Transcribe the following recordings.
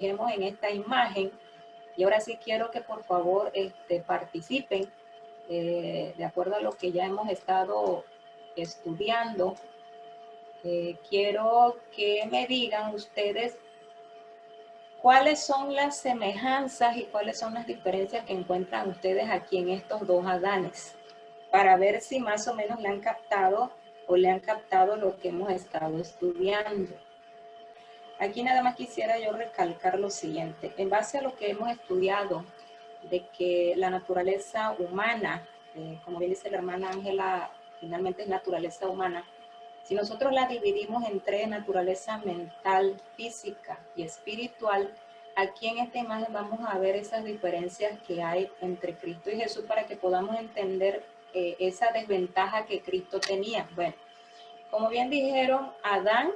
fijemos en esta imagen. Y ahora sí quiero que por favor participen de acuerdo a lo que ya hemos estado estudiando. Quiero que me digan ustedes cuáles son las semejanzas y cuáles son las diferencias que encuentran ustedes aquí en estos dos Adanes, para ver si más o menos le han captado o le han captado lo que hemos estado estudiando. Aquí nada más quisiera yo recalcar lo siguiente. En base a lo que hemos estudiado, de que la naturaleza humana, como bien dice la hermana Ángela, finalmente es naturaleza humana. Si nosotros la dividimos en tres, naturaleza mental, física y espiritual, aquí en esta imagen vamos a ver esas diferencias que hay entre Cristo y Jesús para que podamos entender esa desventaja que Cristo tenía. Bueno, como bien dijeron, Adán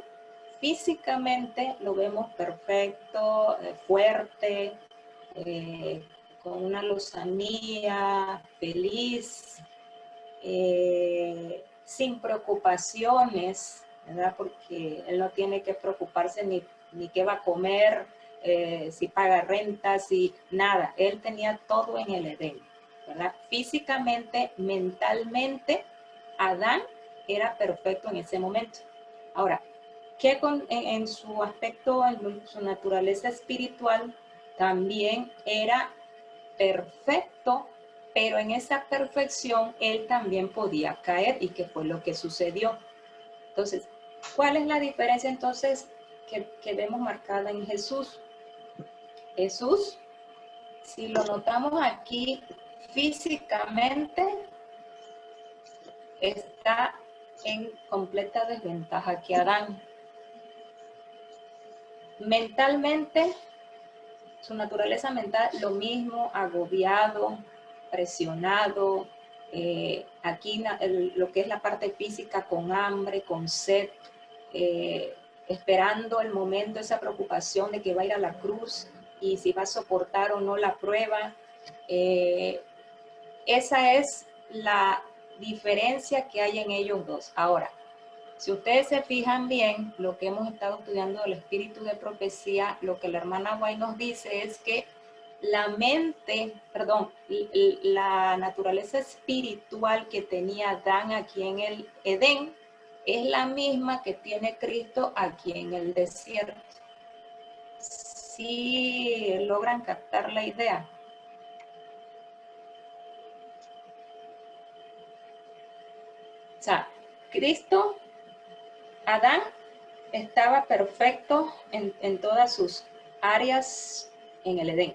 físicamente lo vemos perfecto, fuerte, con una lozanía, feliz, sin preocupaciones, ¿verdad? Porque él no tiene que preocuparse ni qué va a comer, si paga renta, si nada. Él tenía todo en el Edén, ¿verdad? Físicamente, mentalmente, Adán era perfecto en ese momento. Ahora, que en su aspecto, en su naturaleza espiritual, también era perfecto, pero en esa perfección él también podía caer, y que fue lo que sucedió. Entonces, ¿cuál es la diferencia entonces que vemos marcada en Jesús? Jesús, si lo notamos aquí físicamente, está en completa desventaja que Adán. Mentalmente, su naturaleza mental, lo mismo, agobiado, presionado, aquí lo que es la parte física, con hambre, con sed, esperando el momento, esa preocupación de que va a ir a la cruz y si va a soportar o no la prueba. Esa es la diferencia que hay en ellos dos. Ahora, si ustedes se fijan bien, lo que hemos estado estudiando del espíritu de profecía, lo que la hermana White nos dice es que la mente, perdón, la naturaleza espiritual que tenía Adán aquí en el Edén es la misma que tiene Cristo aquí en el desierto. ¿Sí logran captar la idea? O sea, Cristo, Adán, estaba perfecto en todas sus áreas en el Edén.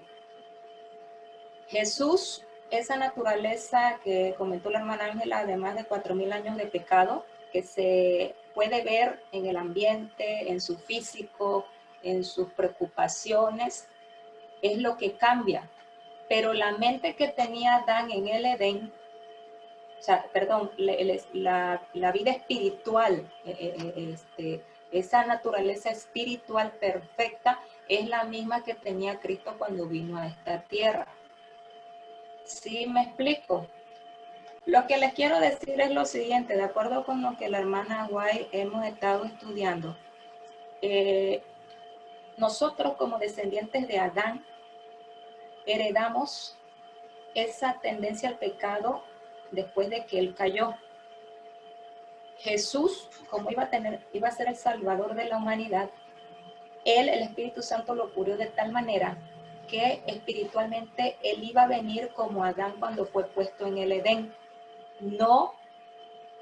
Jesús, esa naturaleza que comentó la hermana Ángela, de más de 4000 años de pecado, que se puede ver en el ambiente, en su físico, en sus preocupaciones, es lo que cambia. Pero la mente que tenía Adán en el Edén, o sea, perdón, la vida espiritual, esa naturaleza espiritual perfecta, es la misma que tenía Cristo cuando vino a esta tierra. ¿Sí me explico? Lo que les quiero decir es lo siguiente, de acuerdo con lo que la hermana White hemos estado estudiando. Nosotros como descendientes de Adán heredamos esa tendencia al pecado después de que él cayó. Jesús, como iba a ser el Salvador de la humanidad, el Espíritu Santo lo curó de tal manera que espiritualmente él iba a venir como Adán cuando fue puesto en el Edén. No,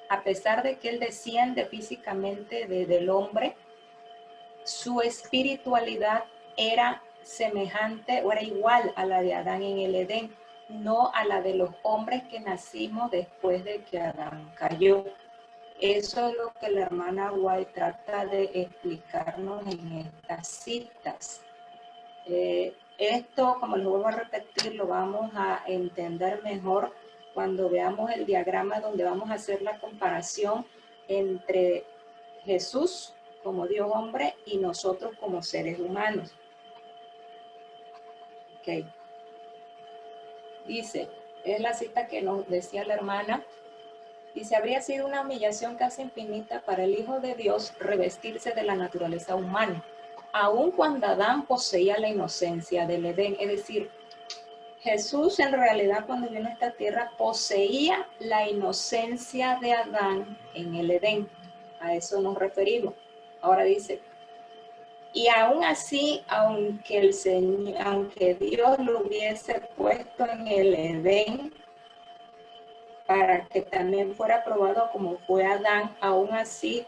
a pesar de que él desciende físicamente del hombre, su espiritualidad era semejante o era igual a la de Adán en el Edén, no a la de los hombres que nacimos después de que Adán cayó. Eso es lo que la hermana White trata de explicarnos en estas citas. Esto, como les vuelvo a repetir, lo vamos a entender mejor cuando veamos el diagrama donde vamos a hacer la comparación entre Jesús como Dios hombre y nosotros como seres humanos. Ok. Dice, es la cita que nos decía la hermana. Dice, habría sido una humillación casi infinita para el Hijo de Dios revestirse de la naturaleza humana, aun cuando Adán poseía la inocencia del Edén. Es decir, Jesús en realidad cuando vino a esta tierra poseía la inocencia de Adán en el Edén. A eso nos referimos. Ahora dice, y aún así, aunque Dios lo hubiese puesto en el Edén para que también fuera probado como fue Adán, aún así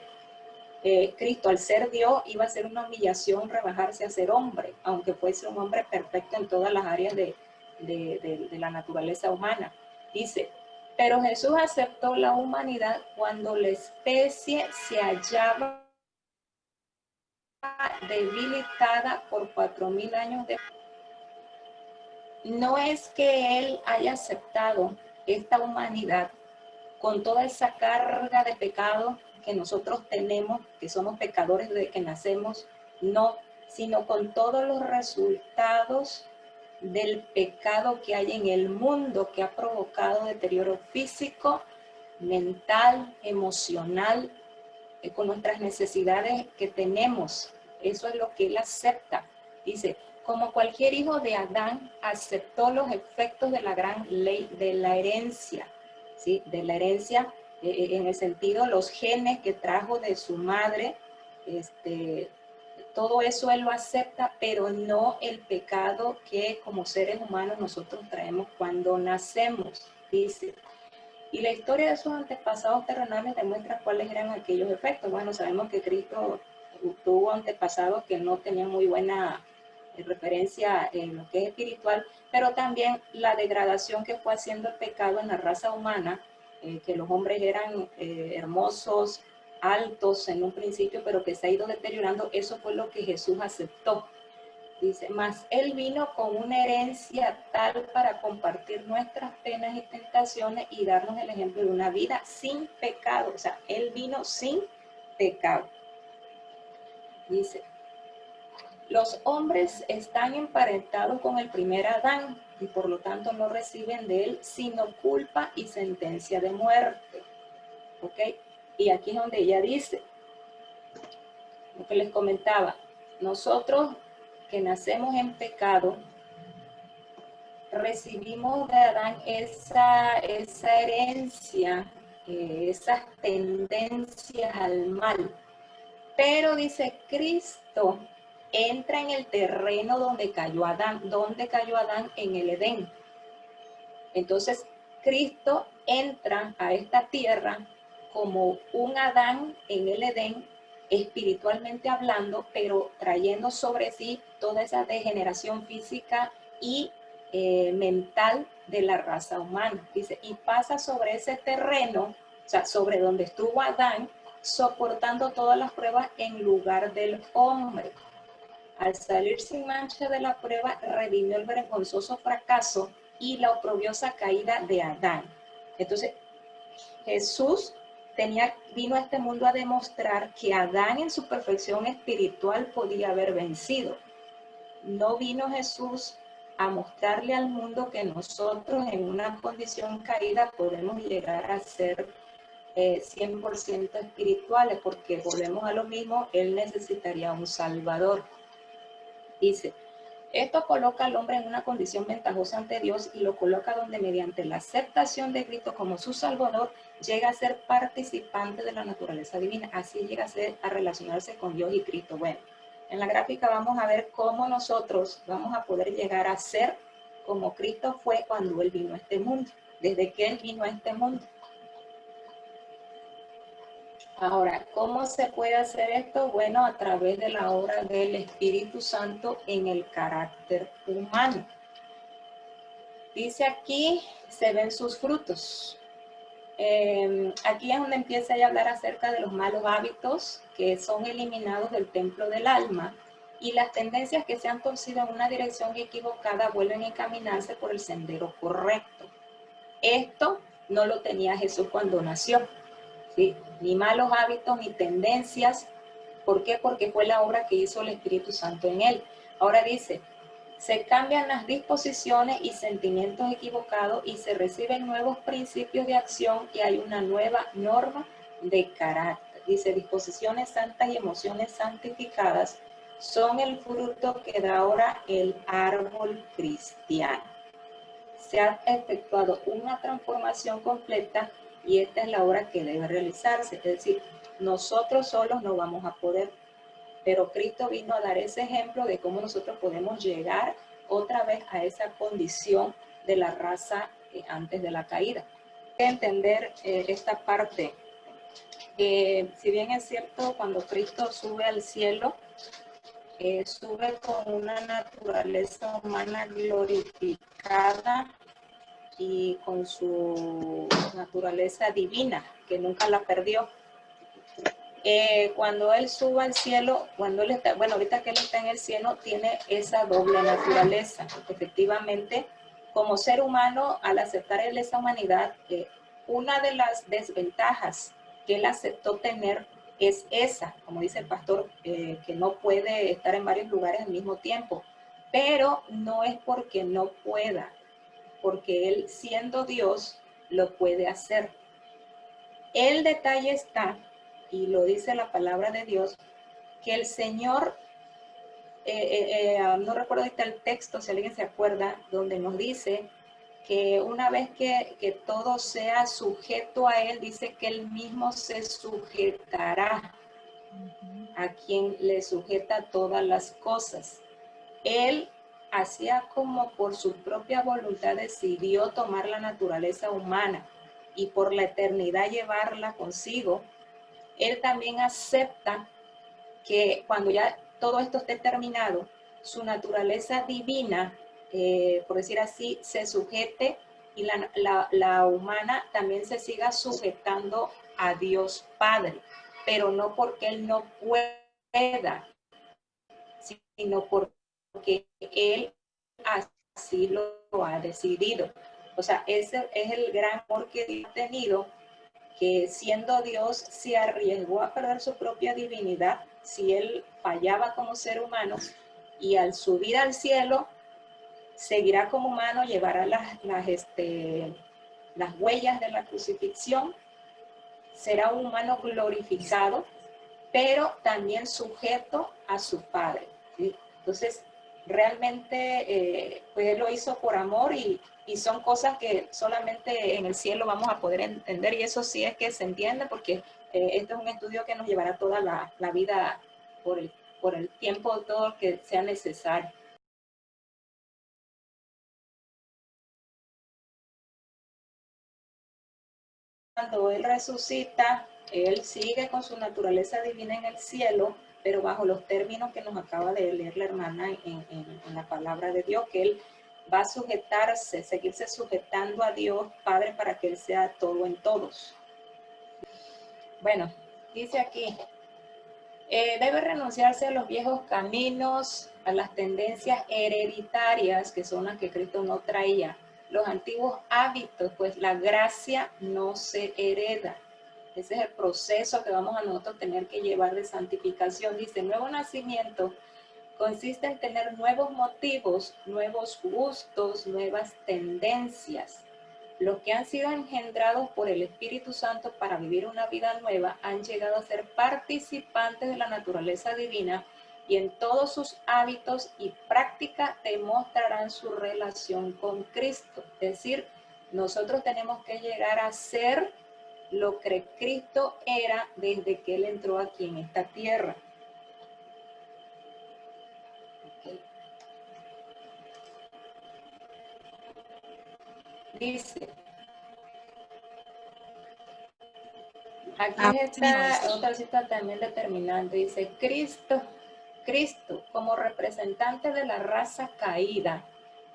Cristo, al ser Dios, iba a ser una humillación rebajarse a ser hombre, aunque fuese un hombre perfecto en todas las áreas de la naturaleza humana. Dice, pero Jesús aceptó la humanidad cuando la especie se hallaba debilitada por 4.000 años de... No es que Él haya aceptado esta humanidad con toda esa carga de pecado que nosotros tenemos, que somos pecadores desde que nacemos, no, sino con todos los resultados del pecado que hay en el mundo, que ha provocado deterioro físico, mental, emocional, con nuestras necesidades que tenemos. Eso es lo que Él acepta. Dice, como cualquier hijo de Adán, aceptó los efectos de la gran ley de la herencia. ¿Sí? De la herencia, en el sentido, los genes que trajo de su madre, todo eso Él lo acepta, pero no el pecado que como seres humanos nosotros traemos cuando nacemos. Dice, y la historia de sus antepasados terrenales demuestra cuáles eran aquellos efectos. Bueno, sabemos que Cristo tuvo antepasados que no tenían muy buena referencia en lo que es espiritual, pero también la degradación que fue haciendo el pecado en la raza humana, que los hombres eran hermosos, altos en un principio, pero que se ha ido deteriorando, eso fue lo que Jesús aceptó. Dice, mas Él vino con una herencia tal para compartir nuestras penas y tentaciones y darnos el ejemplo de una vida sin pecado. O sea, Él vino sin pecado. Dice, los hombres están emparentados con el primer Adán y por lo tanto no reciben de él sino culpa y sentencia de muerte. ¿Ok? Y aquí es donde ella dice, lo que les comentaba, nosotros que nacemos en pecado, recibimos de Adán esa herencia, esas tendencias al mal. Pero dice, Cristo entra en el terreno donde cayó Adán. ¿Dónde cayó Adán? En el Edén. Entonces, Cristo entra a esta tierra como un Adán en el Edén, espiritualmente hablando, pero trayendo sobre sí toda esa degeneración física y mental de la raza humana. Dice, y pasa sobre ese terreno, o sea, sobre donde estuvo Adán, soportando todas las pruebas en lugar del hombre. Al salir sin mancha de la prueba, redimió el vergonzoso fracaso y la oprobiosa caída de Adán. Entonces, Jesús vino a este mundo a demostrar que Adán en su perfección espiritual podía haber vencido. No vino Jesús a mostrarle al mundo que nosotros en una condición caída podemos llegar a ser 100% espirituales, porque volvemos a lo mismo, Él necesitaría un Salvador. Dice, esto coloca al hombre en una condición ventajosa ante Dios y lo coloca donde mediante la aceptación de Cristo como su Salvador llega a ser participante de la naturaleza divina. Así llega a relacionarse con Dios y Cristo. Bueno, en la gráfica vamos a ver cómo nosotros vamos a poder llegar a ser como Cristo fue cuando Él vino a este mundo, desde que Él vino a este mundo. Ahora, ¿cómo se puede hacer esto? Bueno, a través de la obra del Espíritu Santo en el carácter humano. Dice aquí, se ven sus frutos. Aquí es donde empieza a hablar acerca de los malos hábitos que son eliminados del templo del alma y las tendencias que se han torcido en una dirección equivocada vuelven a encaminarse por el sendero correcto. Esto no lo tenía Jesús cuando nació. ¿Sí? Ni malos hábitos ni tendencias. ¿Por qué? Porque fue la obra que hizo el Espíritu Santo en él. Ahora dice, se cambian las disposiciones y sentimientos equivocados y se reciben nuevos principios de acción y hay una nueva norma de carácter. Dice, disposiciones santas y emociones santificadas son el fruto que da ahora el árbol cristiano. Se ha efectuado una transformación completa y esta es la obra que debe realizarse. Es decir, nosotros solos no vamos a poder, pero Cristo vino a dar ese ejemplo de cómo nosotros podemos llegar otra vez a esa condición de la raza antes de la caída. Hay que entender esta parte. Si bien es cierto, cuando Cristo sube al cielo, sube con una naturaleza humana glorificada y con su naturaleza divina, que nunca la perdió. Cuando él suba al cielo, cuando él está, bueno, ahorita que él está en el cielo, tiene esa doble naturaleza. Efectivamente, como ser humano, al aceptar él esa humanidad, una de las desventajas que él aceptó tener es esa, como dice el pastor, que no puede estar en varios lugares al mismo tiempo. Pero no es porque no pueda, porque él, siendo Dios, lo puede hacer. El detalle está, y lo dice la palabra de Dios, que el Señor, no recuerdo ahorita el texto, si alguien se acuerda, donde nos dice que una vez que todo sea sujeto a Él, dice que Él mismo se sujetará a quien le sujeta todas las cosas. Él hacía como por su propia voluntad decidió tomar la naturaleza humana y por la eternidad llevarla consigo. Él también acepta que cuando ya todo esto esté terminado, su naturaleza divina, por decir así, se sujete y la humana también se siga sujetando a Dios Padre, pero no porque Él no pueda, sino porque Él así lo ha decidido. O sea, ese es el gran amor que Dios ha tenido, que siendo Dios se arriesgó a perder su propia divinidad si Él fallaba como ser humano, y al subir al cielo seguirá como humano, llevará las huellas de la crucifixión, será un humano glorificado, pero también sujeto a su Padre, ¿sí? Entonces, realmente, pues Él lo hizo por amor y son cosas que solamente en el cielo vamos a poder entender, y eso sí es que se entiende, porque esto es un estudio que nos llevará toda la vida por el tiempo, todo lo que sea necesario. Cuando Él resucita, Él sigue con su naturaleza divina en el cielo, pero bajo los términos que nos acaba de leer la hermana en la palabra de Dios, que Él va a sujetarse, seguirse sujetando a Dios Padre para que Él sea todo en todos. Bueno, dice aquí, debe renunciarse a los viejos caminos, a las tendencias hereditarias, que son las que Cristo no traía, los antiguos hábitos, pues la gracia no se hereda. Ese es el proceso que vamos a nosotros tener que llevar de santificación. Dice, nuevo nacimiento consiste en tener nuevos motivos, nuevos gustos, nuevas tendencias. Los que han sido engendrados por el Espíritu Santo para vivir una vida nueva han llegado a ser participantes de la naturaleza divina, y en todos sus hábitos y prácticas demostrarán su relación con Cristo. Es decir, nosotros tenemos que llegar a ser lo que Cristo era desde que Él entró aquí en esta tierra. Okay. Dice, aquí está otra cita también determinante, dice, Cristo, como representante de la raza caída,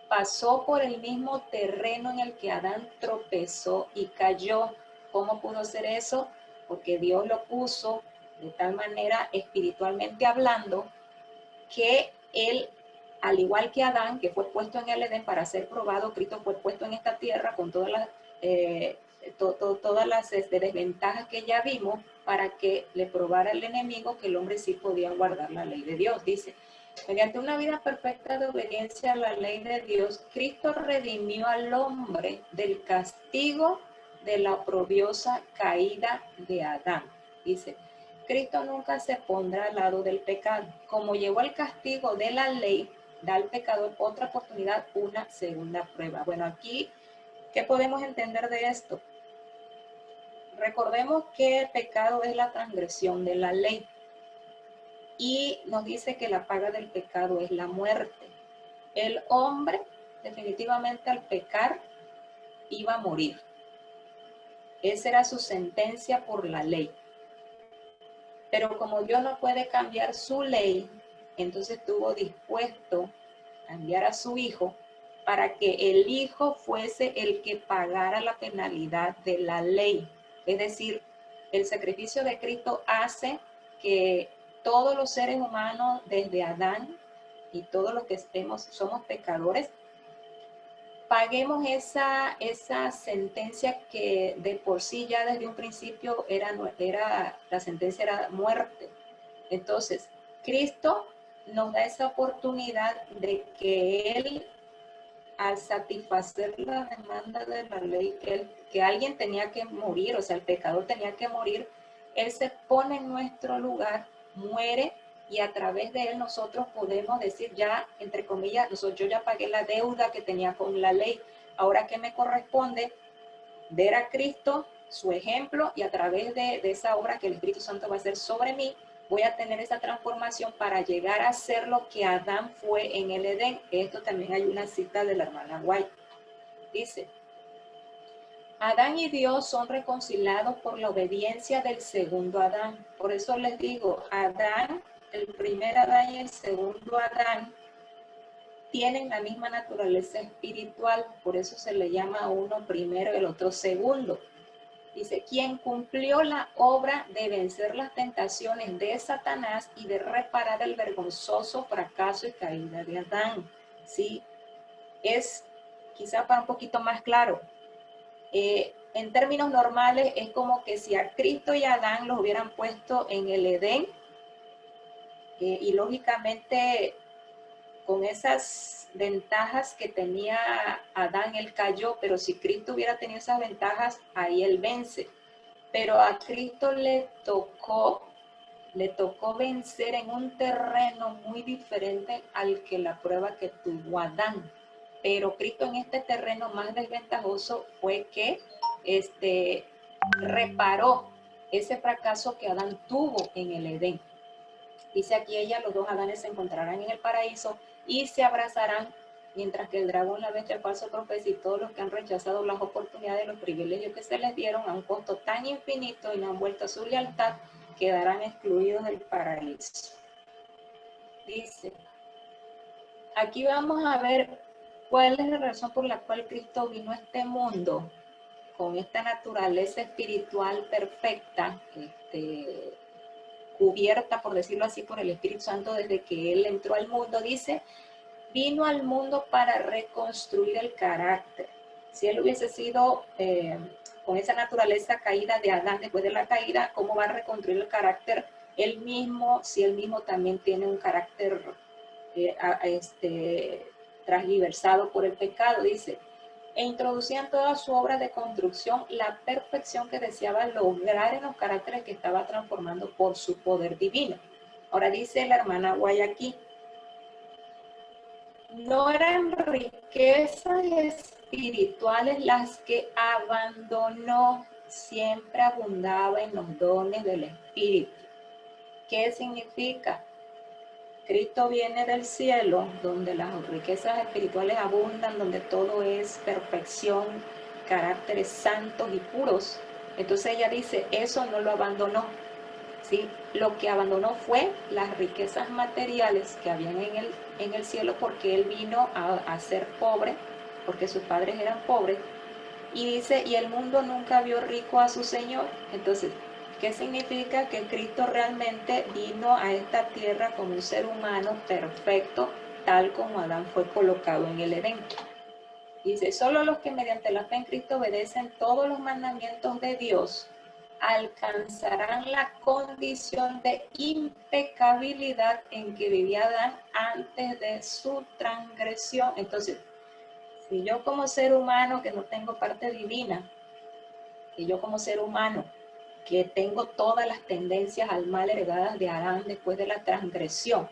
pasó por el mismo terreno en el que Adán tropezó y cayó. ¿Cómo pudo ser eso? Porque Dios lo puso de tal manera, espiritualmente hablando, que él, al igual que Adán, que fue puesto en el Edén para ser probado, Cristo fue puesto en esta tierra con todas las desventajas que ya vimos, para que le probara el enemigo que el hombre sí podía guardar la ley de Dios. Dice, mediante una vida perfecta de obediencia a la ley de Dios, Cristo redimió al hombre del castigo de la oprobiosa caída de Adán. Dice, Cristo nunca se pondrá al lado del pecado. Como llevó el castigo de la ley, da al pecador otra oportunidad, una segunda prueba. Bueno, aquí, ¿qué podemos entender de esto? Recordemos que el pecado es la transgresión de la ley y nos dice que la paga del pecado es la muerte. El hombre definitivamente al pecar iba a morir. Esa era su sentencia por la ley. Pero como Dios no puede cambiar su ley, entonces estuvo dispuesto a enviar a su hijo para que el hijo fuese el que pagara la penalidad de la ley. Es decir, el sacrificio de Cristo hace que todos los seres humanos, desde Adán y todos los que somos pecadores, paguemos esa sentencia que de por sí ya desde un principio la sentencia era muerte. Entonces, Cristo nos da esa oportunidad de que Él, al satisfacer la demanda de la ley, que alguien tenía que morir, o sea, el pecador tenía que morir, Él se pone en nuestro lugar, muere, y a través de Él nosotros podemos decir ya, entre comillas, yo ya pagué la deuda que tenía con la ley. Ahora, ¿qué me corresponde? Ver a Cristo, su ejemplo, y a través de esa obra que el Espíritu Santo va a hacer sobre mí, voy a tener esa transformación para llegar a ser lo que Adán fue en el Edén. Esto también hay una cita de la hermana White. Dice, Adán y Dios son reconciliados por la obediencia del segundo Adán. Por eso les digo, Adán, el primer Adán y el segundo Adán, tienen la misma naturaleza espiritual, por eso se le llama a uno primero y el otro segundo. Dice, quien cumplió la obra de vencer las tentaciones de Satanás y de reparar el vergonzoso fracaso y caída de Adán. ¿Sí? Es quizá para un poquito más claro. En términos normales es como que si a Cristo y a Adán los hubieran puesto en el Edén y lógicamente con esas ventajas que tenía Adán, él cayó, pero si Cristo hubiera tenido esas ventajas, ahí él vence. Pero a Cristo le tocó vencer en un terreno muy diferente al que la prueba que tuvo Adán. Pero Cristo en este terreno más desventajoso fue que reparó ese fracaso que Adán tuvo en el Edén. Dice aquí ella, los dos Adanes se encontrarán en el paraíso y se abrazarán, mientras que el dragón, la bestia, el falso profeta y todos los que han rechazado las oportunidades y los privilegios que se les dieron a un costo tan infinito y no han vuelto a su lealtad, quedarán excluidos del paraíso. Dice, aquí vamos a ver cuál es la razón por la cual Cristo vino a este mundo con esta naturaleza espiritual perfecta, cubierta, por decirlo así, por el Espíritu Santo desde que Él entró al mundo. Dice, vino al mundo para reconstruir el carácter. Si Él hubiese sido con esa naturaleza caída de Adán después de la caída, ¿cómo va a reconstruir el carácter Él mismo, si Él mismo también tiene un carácter transgiversado por el pecado? Dice, e introducían toda su obra de construcción la perfección que deseaba lograr en los caracteres que estaba transformando por su poder divino. Ahora dice la hermana Guay aquí, no eran riquezas espirituales las que abandonó, siempre abundaba en los dones del Espíritu. ¿Qué significa? Cristo viene del cielo, donde las riquezas espirituales abundan, donde todo es perfección, caracteres santos y puros. Entonces ella dice, eso no lo abandonó, ¿sí? Lo que abandonó fue las riquezas materiales que habían en el cielo, porque Él vino a ser pobre, porque sus padres eran pobres. Y dice, y el mundo nunca vio rico a su Señor. Entonces, ¿qué significa? Que Cristo realmente vino a esta tierra como un ser humano perfecto, tal como Adán fue colocado en el Edén. Dice, solo los que mediante la fe en Cristo obedecen todos los mandamientos de Dios alcanzarán la condición de impecabilidad en que vivía Adán antes de su transgresión. Entonces, si yo como ser humano que no tengo parte divina, que yo como ser humano que tengo todas las tendencias al mal heredadas de Adán después de la transgresión,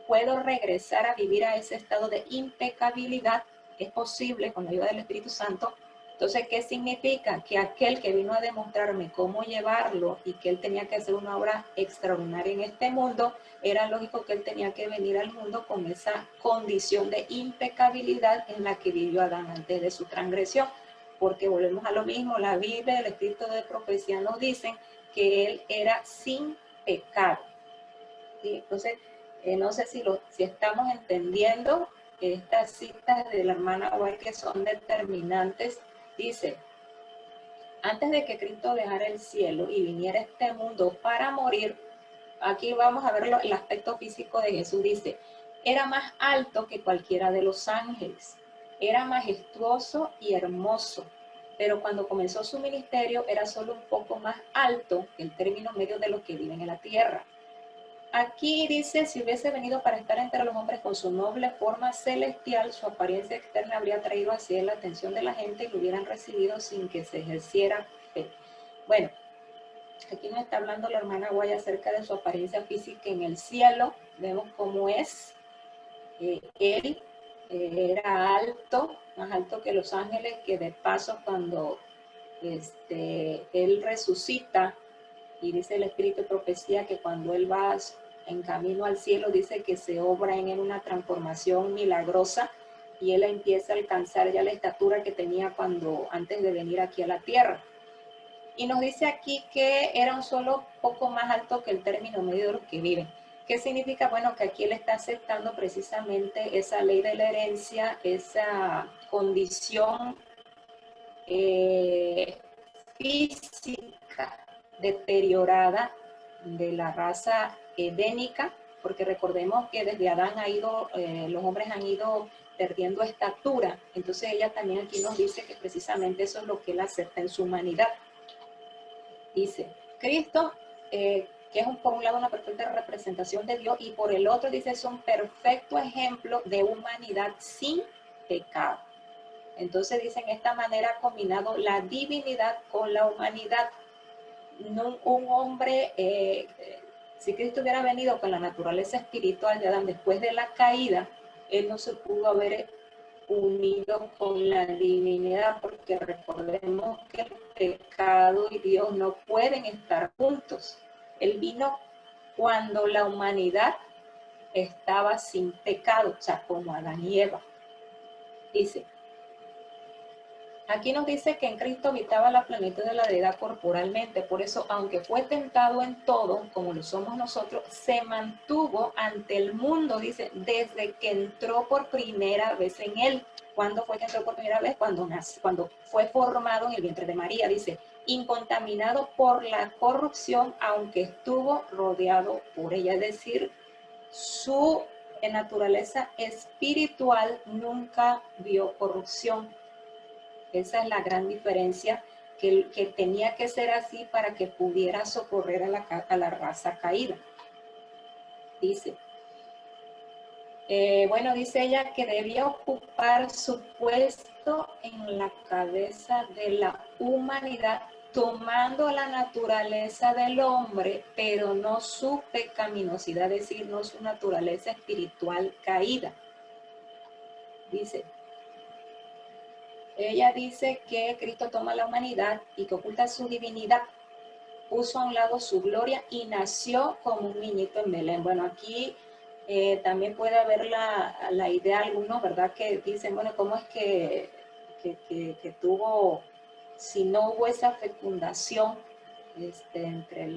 puedo regresar a vivir a ese estado de impecabilidad. Es posible con la ayuda del Espíritu Santo. Entonces, ¿qué significa? Que aquel que vino a demostrarme cómo llevarlo y que él tenía que hacer una obra extraordinaria en este mundo, era lógico que él tenía que venir al mundo con esa condición de impecabilidad en la que vivió Adán antes de su transgresión. Porque volvemos a lo mismo, la Biblia, el Espíritu de profecía nos dicen que él era sin pecado. ¿Sí? Entonces, no sé si estamos entendiendo estas citas de la hermana White que son determinantes. Dice, antes de que Cristo dejara el cielo y viniera a este mundo para morir, aquí vamos a ver el aspecto físico de Jesús. Dice, era más alto que cualquiera de los ángeles, era majestuoso y hermoso, pero cuando comenzó su ministerio era solo un poco más alto que el término medio de los que viven en la tierra. Aquí dice, si hubiese venido para estar entre los hombres con su noble forma celestial, su apariencia externa habría traído hacia él la atención de la gente y lo hubieran recibido sin que se ejerciera fe. Bueno, aquí nos está hablando la hermana Guaya acerca de su apariencia física en el cielo. Vemos cómo es. Él era alto, más alto que los ángeles, que de paso cuando él resucita, y dice el Espíritu de profecía que cuando él va en camino al cielo, dice que se obra en él una transformación milagrosa y él empieza a alcanzar ya la estatura que tenía antes de venir aquí a la tierra. Y nos dice aquí que era un solo poco más alto que el término medio de los que viven. ¿Qué significa? Bueno, que aquí él está aceptando precisamente esa ley de la herencia, esa condición física deteriorada de la raza edénica, porque recordemos que desde Adán los hombres han ido perdiendo estatura. Entonces ella también aquí nos dice que precisamente eso es lo que él acepta en su humanidad. Dice, Cristo, que es por un lado una perfecta representación de Dios, y por el otro dice, es un perfecto ejemplo de humanidad sin pecado. Entonces dicen, de esta manera ha combinado la divinidad con la humanidad. No, un hombre, si Cristo hubiera venido con la naturaleza espiritual de Adán después de la caída, él no se pudo haber unido con la divinidad, porque recordemos que el pecado y Dios no pueden estar juntos. Él vino cuando la humanidad estaba sin pecado, o sea, como Adán y Eva. Dice, aquí nos dice que en Cristo habitaba la plenitud de la deidad corporalmente, por eso, aunque fue tentado en todo, como lo somos nosotros, se mantuvo ante el mundo, dice, desde que entró por primera vez en él. ¿Cuándo fue que entró por primera vez? Cuando fue formado en el vientre de María, dice, incontaminado por la corrupción, aunque estuvo rodeado por ella, es decir, su naturaleza espiritual nunca vio corrupción. Esa es la gran diferencia, que tenía que ser así para que pudiera socorrer a la raza caída. Dice, bueno, dice ella que debía ocupar su puesto en la cabeza de la humanidad, tomando la naturaleza del hombre, pero no su pecaminosidad, es decir, no su naturaleza espiritual caída. Dice, ella dice que Cristo toma la humanidad y que oculta su divinidad, puso a un lado su gloria y nació como un niñito en Belén. Bueno, aquí también puede haber la idea algunos, ¿verdad? Que dicen, bueno, ¿cómo es que tuvo, si no hubo esa fecundación entre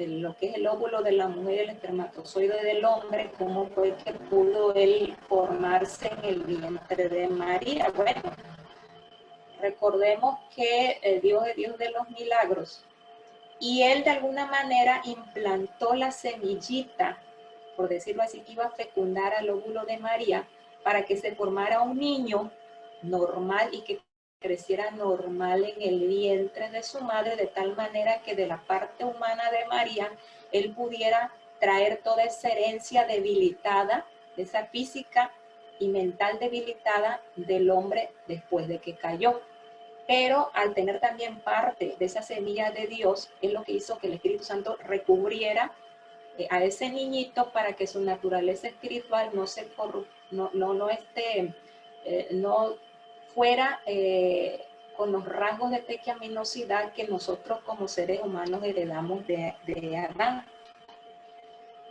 lo que es el óvulo de la mujer y el espermatozoide del hombre, cómo fue que pudo él formarse en el vientre de María? Bueno, recordemos que Dios es Dios de los milagros y él de alguna manera implantó la semillita, por decirlo así, que iba a fecundar al óvulo de María para que se formara un niño normal y que creciera normal en el vientre de su madre, de tal manera que de la parte humana de María, él pudiera traer toda esa herencia debilitada, esa física y mental debilitada del hombre después de que cayó. pero al tener también parte de esa semilla de Dios, es lo que hizo que el Espíritu Santo recubriera a ese niñito para que su naturaleza espiritual no se no fuera con los rasgos de pecaminosidad que nosotros como seres humanos heredamos de Adán.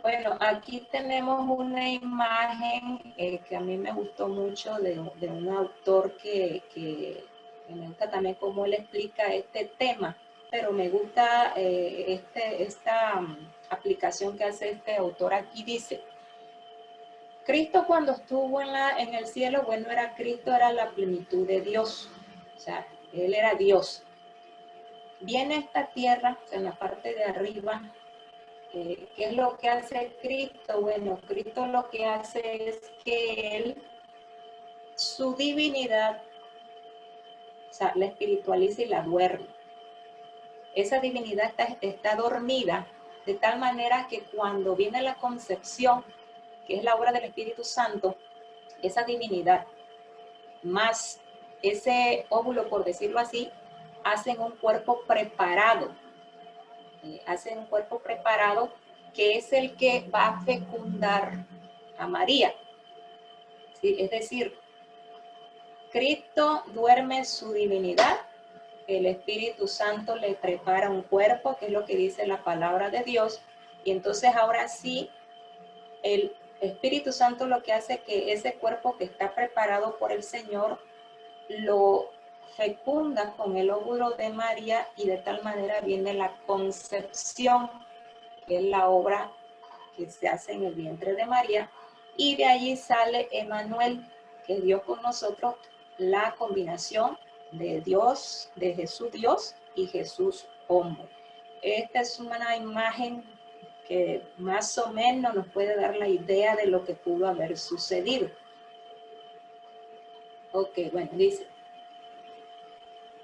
Bueno, aquí tenemos una imagen que a mí me gustó mucho de un autor que me gusta también cómo él explica este tema, pero me gusta esta aplicación que hace este autor aquí. Dice, Cristo cuando estuvo en el cielo, bueno, Cristo era la plenitud de Dios, o sea, Él era Dios. Viene a esta tierra, en la parte de arriba. ¿Qué es lo que hace Cristo? Bueno, Cristo lo que hace es que Él, su divinidad, o sea, la espiritualiza y la duerme. Esa divinidad está dormida de tal manera que cuando viene la concepción, que es la obra del Espíritu Santo, esa divinidad más ese óvulo, por decirlo así, hacen un cuerpo preparado. Hacen un cuerpo preparado que es el que va a fecundar a María. ¿Sí? Es decir, Cristo duerme su divinidad, el Espíritu Santo le prepara un cuerpo, que es lo que dice la palabra de Dios, y entonces ahora sí, el Espíritu Santo lo que hace es que ese cuerpo que está preparado por el Señor lo fecunda con el óvulo de María y de tal manera viene la concepción, que es la obra que se hace en el vientre de María, y de allí sale Emmanuel, que es Dios con nosotros, la combinación de Dios, de Jesús Dios y Jesús hombre. Esta es una imagen que más o menos nos puede dar la idea de lo que pudo haber sucedido. Ok, bueno, dice,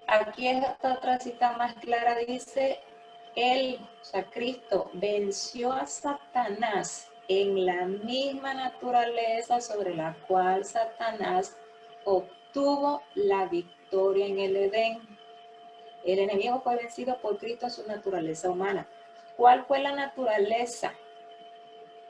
aquí esta otra cita más clara dice, Él, o sea, Cristo, venció a Satanás en la misma naturaleza sobre la cual Satanás obtuvo la victoria en el Edén. El enemigo fue vencido por Cristo en su naturaleza humana. ¿Cuál fue la naturaleza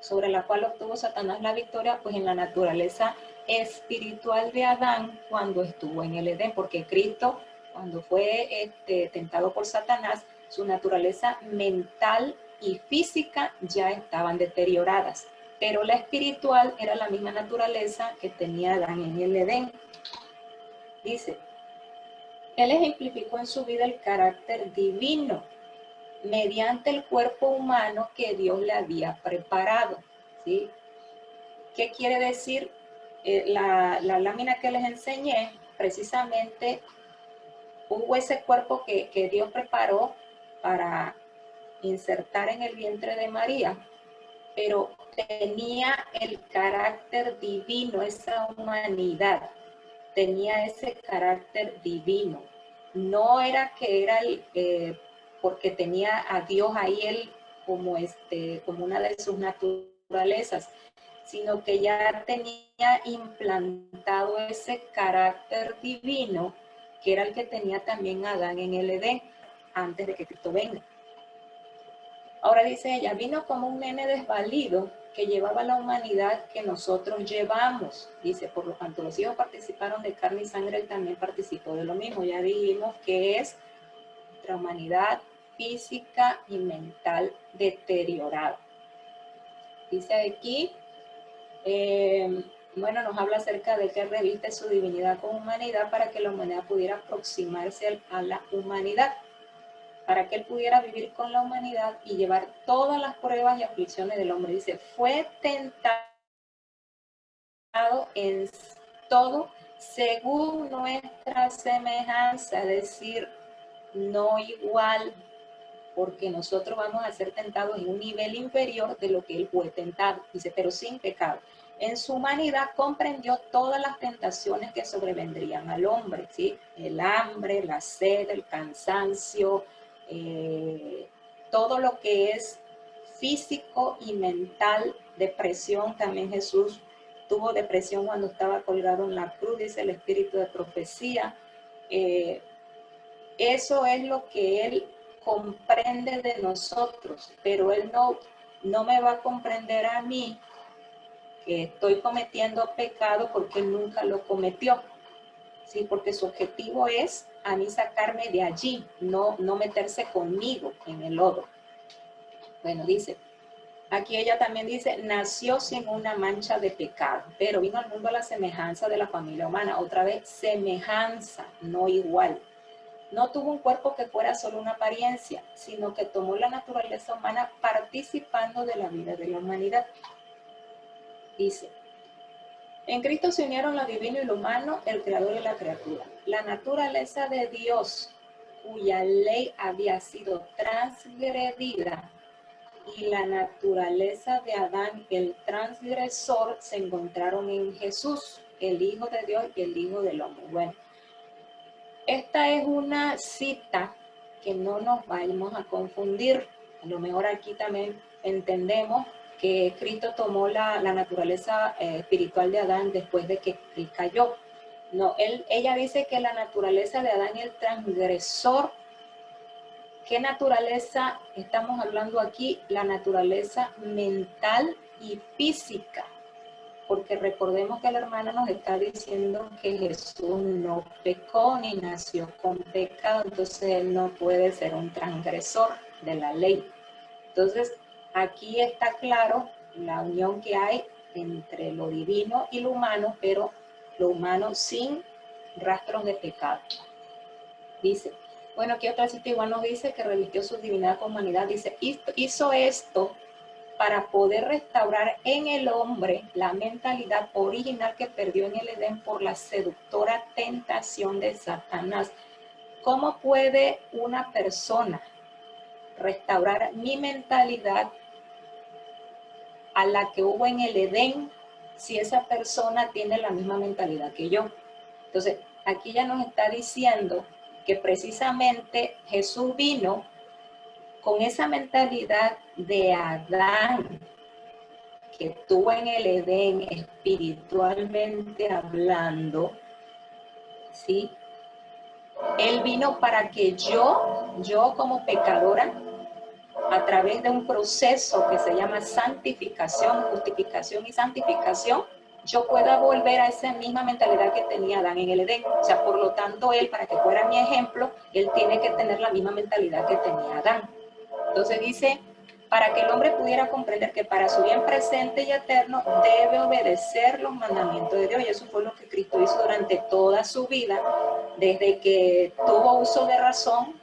sobre la cual obtuvo Satanás la victoria? Pues en la naturaleza espiritual de Adán cuando estuvo en el Edén, porque Cristo, cuando fue tentado por Satanás, su naturaleza mental y física ya estaban deterioradas, pero la espiritual era la misma naturaleza que tenía Adán en el Edén. Dice, Él ejemplificó en su vida el carácter divino mediante el cuerpo humano que Dios le había preparado, ¿sí? ¿Qué quiere decir? La lámina que les enseñé, precisamente hubo ese cuerpo que Dios preparó para insertar en el vientre de María, pero tenía el carácter divino, esa humanidad, tenía ese carácter divino. No era que era porque tenía a Dios ahí él como una de sus naturalezas, sino que ya tenía implantado ese carácter divino que era el que tenía también Adán en el Edén antes de que Cristo venga. Ahora dice ella, vino como un nene desvalido que llevaba la humanidad que nosotros llevamos. Dice, por lo tanto los hijos participaron de carne y sangre, él también participó de lo mismo. Ya dijimos que es nuestra humanidad física y mental deteriorada. Dice aquí, bueno, nos habla acerca de que reviste su divinidad con humanidad para que la humanidad pudiera aproximarse a la humanidad, para que él pudiera vivir con la humanidad y llevar todas las pruebas y aflicciones del hombre. Dice, fue tentado en todo según nuestra semejanza, es decir, no igual, porque nosotros vamos a ser tentados en un nivel inferior de lo que él fue tentado. Dice, pero sin pecado. En su humanidad comprendió todas las tentaciones que sobrevendrían al hombre, ¿sí? El hambre, la sed, el cansancio, todo lo que es físico y mental, depresión. También Jesús tuvo depresión cuando estaba colgado en la cruz, dice el espíritu de profecía. eso es lo que Él comprende de nosotros, pero Él no me va a comprender a mí que estoy cometiendo pecado porque Él nunca lo cometió. Sí, porque su objetivo es a mí sacarme de allí, no meterse conmigo en el lodo. Bueno, dice, aquí ella también dice, nació sin una mancha de pecado, pero vino al mundo a la semejanza de la familia humana. Otra vez, semejanza, no igual. No tuvo un cuerpo que fuera solo una apariencia, sino que tomó la naturaleza humana participando de la vida de la humanidad. Dice, en Cristo se unieron lo divino y lo humano, el creador y la criatura. La naturaleza de Dios, cuya ley había sido transgredida, y la naturaleza de Adán, el transgresor, se encontraron en Jesús, el Hijo de Dios y el Hijo del hombre. Bueno, esta es una cita que no nos vayamos a confundir. A lo mejor aquí también entendemos que Cristo tomó la naturaleza espiritual de Adán después de que él cayó. No, ella dice que la naturaleza de Adán y el transgresor. ¿Qué naturaleza estamos hablando aquí? La naturaleza mental y física. Porque recordemos que la hermana nos está diciendo que Jesús no pecó ni nació con pecado, entonces Él no puede ser un transgresor de la ley. Entonces, aquí está claro la unión que hay entre lo divino y lo humano, pero lo humano sin rastros de pecado. Dice, bueno, aquí otra cita igual nos dice que revistió su divinidad con humanidad. Dice, hizo esto para poder restaurar en el hombre la mentalidad original que perdió en el Edén por la seductora tentación de Satanás. ¿Cómo puede una persona restaurar mi mentalidad a la que hubo en el Edén si esa persona tiene la misma mentalidad que yo? Entonces, aquí ya nos está diciendo que precisamente Jesús vino con esa mentalidad de Adán que tuvo en el Edén espiritualmente hablando, ¿sí? Él vino para que yo como pecadora, a través de un proceso que se llama santificación, justificación y santificación, yo pueda volver a esa misma mentalidad que tenía Adán en el Edén. O sea, por lo tanto, él, para que fuera mi ejemplo, él tiene que tener la misma mentalidad que tenía Adán. Entonces dice, para que el hombre pudiera comprender que para su bien presente y eterno debe obedecer los mandamientos de Dios. Y eso fue lo que Cristo hizo durante toda su vida, desde que tuvo uso de razón.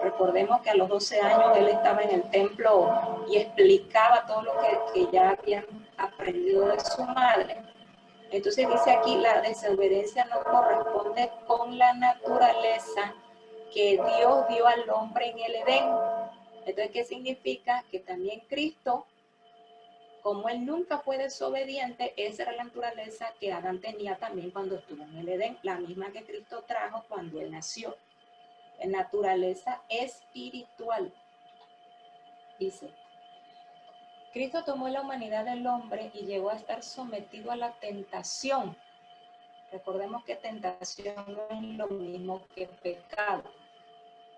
Recordemos que a los 12 años él estaba en el templo y explicaba todo lo que ya habían aprendido de su madre. Entonces dice aquí, la desobediencia no corresponde con la naturaleza que Dios dio al hombre en el Edén. Entonces, ¿qué significa? Que también Cristo, como él nunca fue desobediente, esa era la naturaleza que Adán tenía también cuando estuvo en el Edén, la misma que Cristo trajo cuando él nació. En naturaleza espiritual. Dice, Cristo tomó la humanidad del hombre y llegó a estar sometido a la tentación. Recordemos que tentación no es lo mismo que pecado.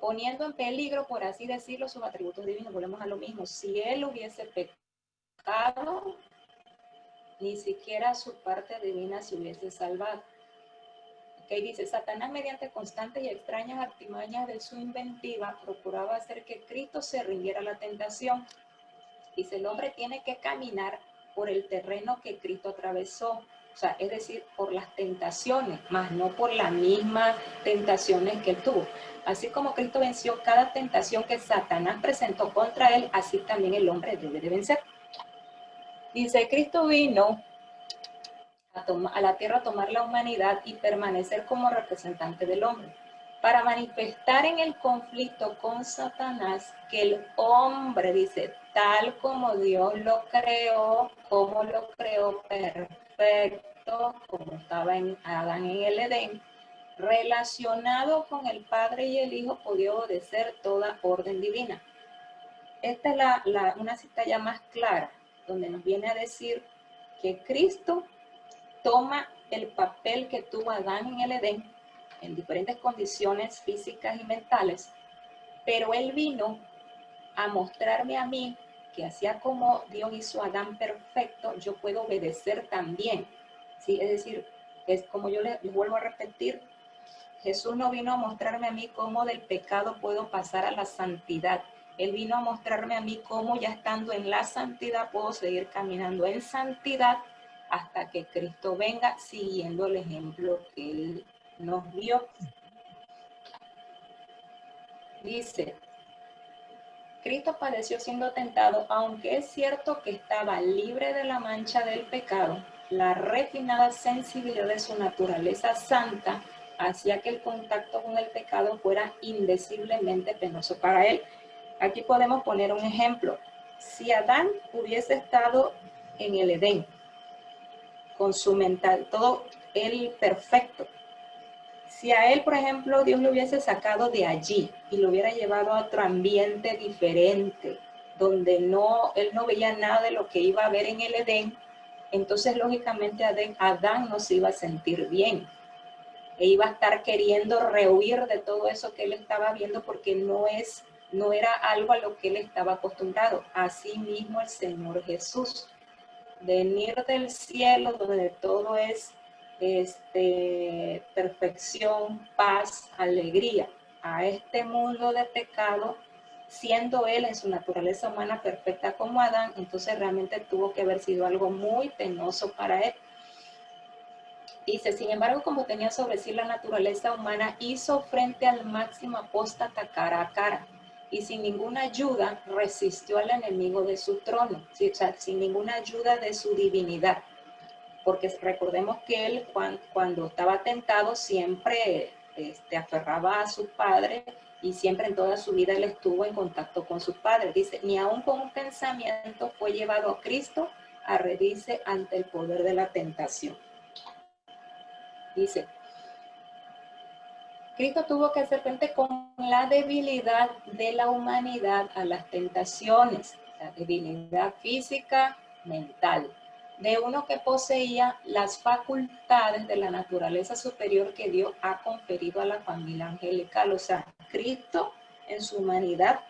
Poniendo en peligro, por así decirlo, sus atributos divinos. Volvemos a lo mismo. Si él hubiese pecado, ni siquiera su parte divina se hubiese salvado. Okay, dice, Satanás mediante constantes y extrañas artimañas de su inventiva procuraba hacer que Cristo se rindiera a la tentación. Dice, el hombre tiene que caminar por el terreno que Cristo atravesó. O sea, es decir, por las tentaciones, más no por las mismas tentaciones que él tuvo. Así como Cristo venció cada tentación que Satanás presentó contra él, así también el hombre debe de vencer. Dice, Cristo vino a la tierra a tomar la humanidad y permanecer como representante del hombre, para manifestar en el conflicto con Satanás que el hombre, dice, tal como Dios lo creó, como lo creó perfecto, como estaba en Adán en el Edén, relacionado con el Padre y el Hijo, podía obedecer toda orden divina. Esta es una cita ya más clara, donde nos viene a decir que Cristo toma el papel que tuvo Adán en el Edén en diferentes condiciones físicas y mentales, pero Él vino a mostrarme a mí que hacía como Dios hizo a Adán perfecto, yo puedo obedecer también, ¿sí? Es decir, es como yo les vuelvo a repetir, Jesús no vino a mostrarme a mí cómo del pecado puedo pasar a la santidad. Él vino a mostrarme a mí cómo ya estando en la santidad puedo seguir caminando en santidad hasta que Cristo venga, siguiendo el ejemplo que Él nos dio. Dice, Cristo padeció siendo tentado, aunque es cierto que estaba libre de la mancha del pecado, la refinada sensibilidad de su naturaleza santa hacía que el contacto con el pecado fuera indeciblemente penoso para él. Aquí podemos poner un ejemplo. Si Adán hubiese estado en el Edén, con su mental, todo él perfecto, si a él, por ejemplo, Dios lo hubiese sacado de allí y lo hubiera llevado a otro ambiente diferente, donde él no veía nada de lo que iba a ver en el Edén, entonces lógicamente Adán no se iba a sentir bien. E iba a estar queriendo rehuir de todo eso que él estaba viendo porque no era algo a lo que él estaba acostumbrado. Así mismo el Señor Jesús. Venir del cielo donde todo es perfección, paz, alegría, a este mundo de pecado, siendo él en su naturaleza humana perfecta como Adán, entonces realmente tuvo que haber sido algo muy penoso para él. Dice, sin embargo, como tenía sobre sí la naturaleza humana, hizo frente al máximo apóstata cara a cara y sin ninguna ayuda resistió al enemigo de su trono, ¿sí? O sea, sin ninguna ayuda de su divinidad. Porque recordemos que él cuando estaba tentado siempre aferraba a su padre y siempre en toda su vida él estuvo en contacto con su padre. Dice, ni aun con un pensamiento fue llevado a Cristo a rendirse ante el poder de la tentación. Dice, Cristo tuvo que hacer frente con la debilidad de la humanidad a las tentaciones, la debilidad física, mental, de uno que poseía las facultades de la naturaleza superior que Dios ha conferido a la familia angelical. O sea, Cristo en su humanidad,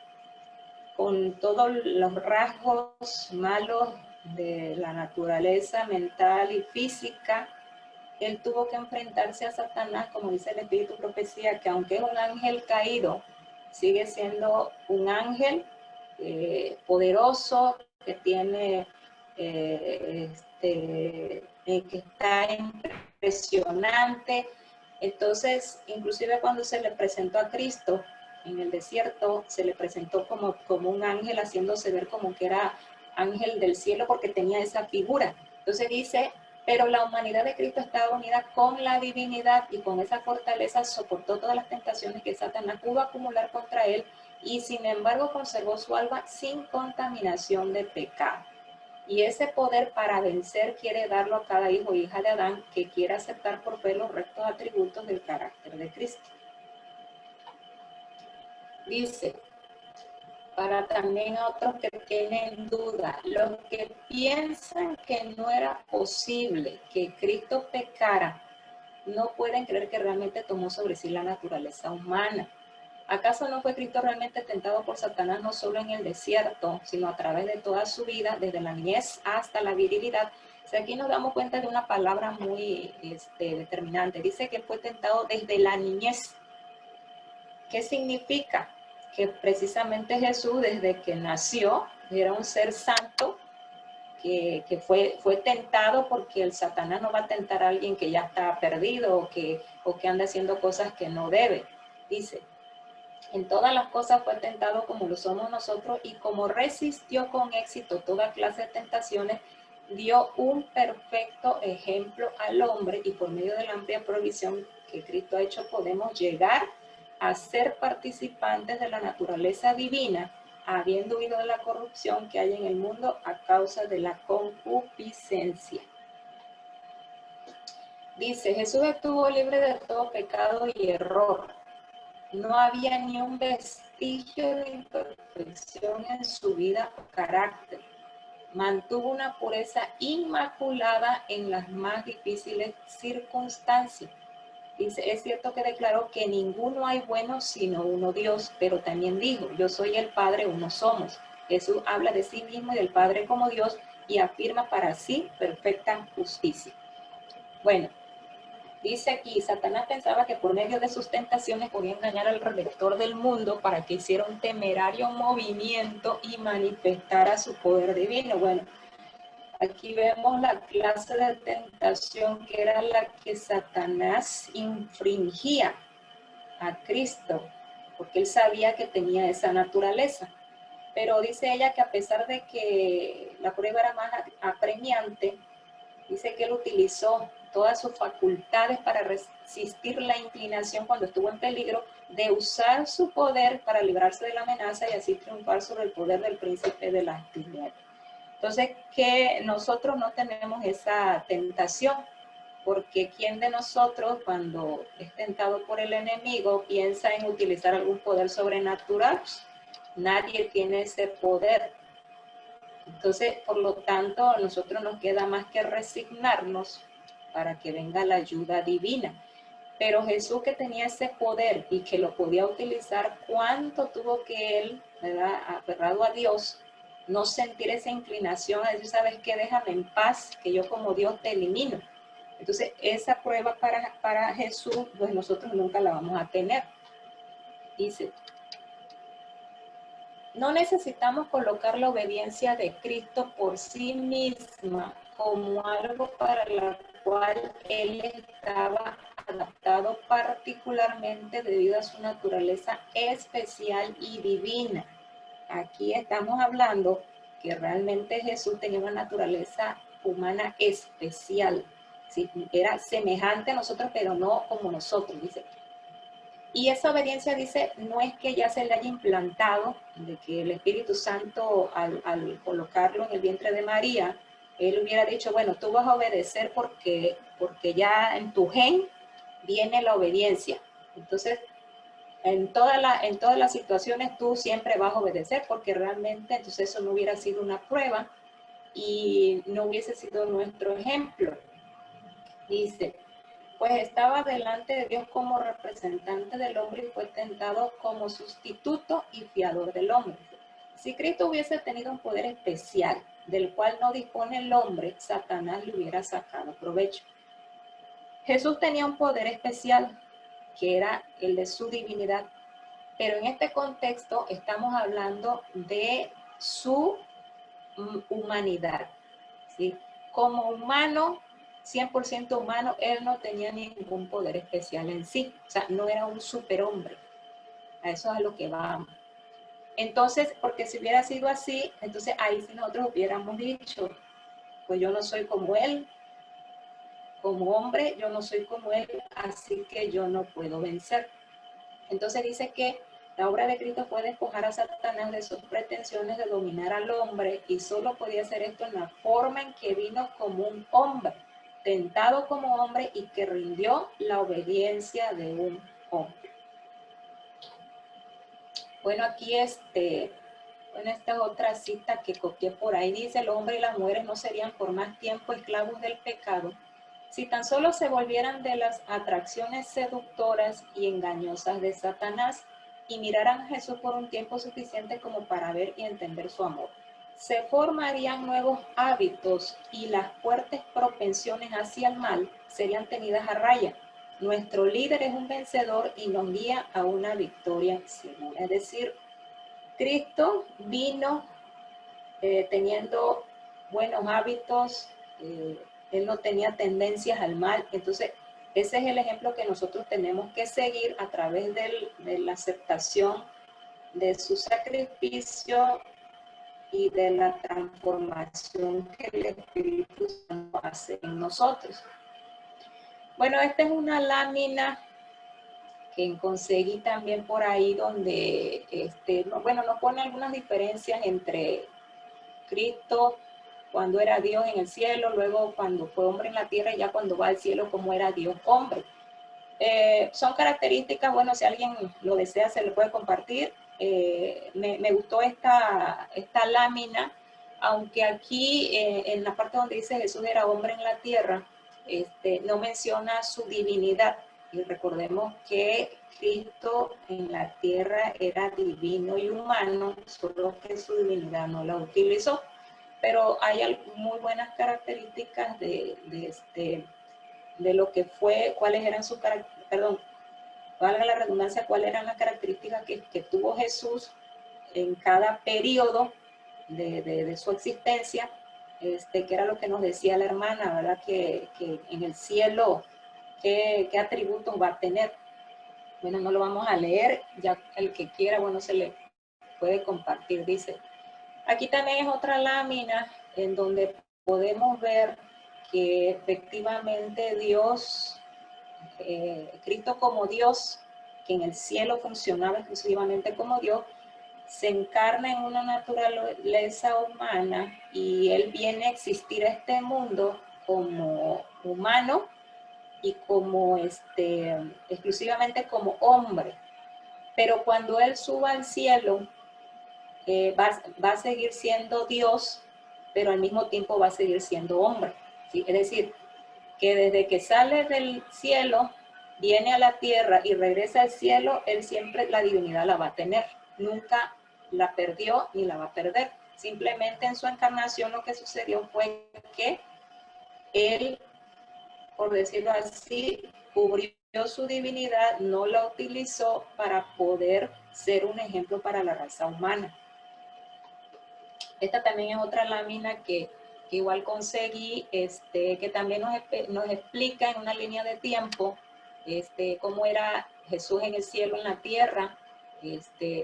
con todos los rasgos malos de la naturaleza mental y física, él tuvo que enfrentarse a Satanás, como dice el Espíritu Profecía, que aunque es un ángel caído, sigue siendo un ángel poderoso, que tiene, que está impresionante. Entonces, inclusive cuando se le presentó a Cristo en el desierto, se le presentó como un ángel, haciéndose ver como que era ángel del cielo, porque tenía esa figura. Entonces dice, pero la humanidad de Cristo estaba unida con la divinidad y con esa fortaleza soportó todas las tentaciones que Satanás pudo acumular contra él y sin embargo conservó su alma sin contaminación de pecado. Y ese poder para vencer quiere darlo a cada hijo e hija de Adán que quiera aceptar por fe los rectos atributos del carácter de Cristo. Dice, para también a otros que tienen duda, los que piensan que no era posible que Cristo pecara, no pueden creer que realmente tomó sobre sí la naturaleza humana. ¿Acaso no fue Cristo realmente tentado por Satanás no solo en el desierto, sino a través de toda su vida, desde la niñez hasta la virilidad? O sea, aquí nos damos cuenta de una palabra muy determinante. Dice que fue tentado desde la niñez. ¿Qué significa? Que precisamente Jesús, desde que nació, era un ser santo que fue tentado, porque el Satanás no va a tentar a alguien que ya está perdido o que anda haciendo cosas que no debe. Dice, en todas las cosas fue tentado como lo somos nosotros, y como resistió con éxito toda clase de tentaciones, dio un perfecto ejemplo al hombre, y por medio de la amplia provisión que Cristo ha hecho podemos llegar a ser participantes de la naturaleza divina, habiendo huido de la corrupción que hay en el mundo a causa de la concupiscencia. Dice, Jesús estuvo libre de todo pecado y error. No había ni un vestigio de imperfección en su vida o carácter. Mantuvo una pureza inmaculada en las más difíciles circunstancias. dice, es cierto que declaró que ninguno hay bueno sino uno Dios, pero también dijo, yo soy el Padre, uno somos. Jesús habla de sí mismo y del Padre como Dios y afirma para sí perfecta justicia. Bueno, dice aquí, Satanás pensaba que por medio de sus tentaciones podía engañar al Redentor del mundo para que hiciera un temerario movimiento y manifestara su poder divino. Bueno, aquí vemos la clase de tentación que era la que Satanás infringía a Cristo, porque él sabía que tenía esa naturaleza. Pero dice ella que a pesar de que la prueba era más apremiante, dice que él utilizó todas sus facultades para resistir la inclinación cuando estuvo en peligro de usar su poder para librarse de la amenaza y así triunfar sobre el poder del príncipe de las tinieblas. Entonces, que nosotros no tenemos esa tentación, porque ¿quién de nosotros cuando es tentado por el enemigo piensa en utilizar algún poder sobrenatural? Nadie tiene ese poder. Entonces, por lo tanto, a nosotros nos queda más que resignarnos para que venga la ayuda divina. Pero Jesús, que tenía ese poder y que lo podía utilizar, ¿cuánto tuvo que él, ¿verdad?, aferrado a Dios, no sentir esa inclinación a decir, ¿sabes qué? Déjame en paz, que yo como Dios te elimino. Entonces, esa prueba para Jesús, pues nosotros nunca la vamos a tener. Dice, no necesitamos colocar la obediencia de Cristo por sí misma como algo para lo cual Él estaba adaptado particularmente debido a su naturaleza especial y divina. Aquí estamos hablando que realmente Jesús tenía una naturaleza humana especial. ¿Sí? Era semejante a nosotros, pero no como nosotros, dice. Y esa obediencia, dice, no es que ya se le haya implantado, de que el Espíritu Santo al colocarlo en el vientre de María, él hubiera dicho, bueno, tú vas a obedecer porque ya en tu gen viene la obediencia. Entonces, en todas las situaciones tú siempre vas a obedecer porque realmente entonces eso no hubiera sido una prueba y no hubiese sido nuestro ejemplo. Dice, pues estaba delante de Dios como representante del hombre y fue tentado como sustituto y fiador del hombre. Si Cristo hubiese tenido un poder especial del cual no dispone el hombre, Satanás le hubiera sacado provecho. Jesús tenía un poder especial que era el de su divinidad, pero en este contexto estamos hablando de su humanidad, ¿sí? Como humano, 100% humano, él no tenía ningún poder especial en sí. O sea, no era un superhombre. A eso es a lo que vamos. Entonces, porque si hubiera sido así, entonces ahí sí nosotros hubiéramos dicho, pues yo no soy como él, como hombre, yo no soy como él, así que yo no puedo vencer. Entonces dice que la obra de Cristo fue despojar a Satanás de sus pretensiones de dominar al hombre y solo podía hacer esto en la forma en que vino como un hombre, tentado como hombre y que rindió la obediencia de un hombre. Bueno, aquí esta es otra cita que copié por ahí, dice, el hombre y las mujeres no serían por más tiempo esclavos del pecado, si tan solo se volvieran de las atracciones seductoras y engañosas de Satanás y miraran a Jesús por un tiempo suficiente como para ver y entender su amor. Se formarían nuevos hábitos y las fuertes propensiones hacia el mal serían tenidas a raya. Nuestro líder es un vencedor y nos guía a una victoria segura. Es decir, Cristo vino teniendo buenos hábitos, él no tenía tendencias al mal. Entonces, ese es el ejemplo que nosotros tenemos que seguir a través de la aceptación de su sacrificio y de la transformación que el Espíritu Santo hace en nosotros. Bueno, esta es una lámina que conseguí también por ahí donde, nos pone algunas diferencias entre Cristo cuando era Dios en el cielo, luego cuando fue hombre en la tierra y ya cuando va al cielo como era Dios hombre. Son características, bueno, si alguien lo desea se lo puede compartir. Me gustó esta lámina, aunque aquí en la parte donde dice Jesús era hombre en la tierra, no menciona su divinidad. Y recordemos que Cristo en la tierra era divino y humano, solo que su divinidad no la utilizó. Pero hay muy buenas características de lo que fue, cuáles eran sus características, perdón, valga la redundancia, cuáles eran las características que tuvo Jesús en cada periodo de su existencia, que era lo que nos decía la hermana, ¿verdad? Que en el cielo, ¿qué atributos va a tener? Bueno, no lo vamos a leer, ya el que quiera, bueno, se le puede compartir, dice. Aquí también es otra lámina en donde podemos ver que efectivamente Dios, Cristo como Dios, que en el cielo funcionaba exclusivamente como Dios, se encarna en una naturaleza humana y Él viene a existir a este mundo como humano y como exclusivamente como hombre. Pero cuando Él suba al cielo, va a seguir siendo Dios, pero al mismo tiempo va a seguir siendo hombre, ¿sí? Es decir, que desde que sale del cielo, viene a la tierra y regresa al cielo, Él siempre la divinidad la va a tener. Nunca la perdió ni la va a perder. Simplemente en su encarnación lo que sucedió fue que Él, por decirlo así, cubrió su divinidad, no la utilizó para poder ser un ejemplo para la raza humana. Esta también es otra lámina que igual conseguí, que también nos explica en una línea de tiempo cómo era Jesús en el cielo, en la tierra.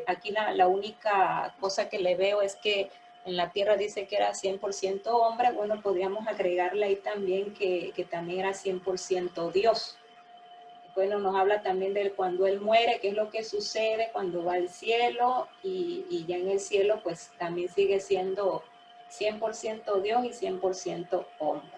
Aquí la única cosa que le veo es que en la tierra dice que era 100% hombre. Bueno, podríamos agregarle ahí también que también era 100% Dios. Bueno, nos habla también de cuando Él muere, qué es lo que sucede cuando va al cielo y ya en el cielo pues también sigue siendo 100% Dios y 100% hombre.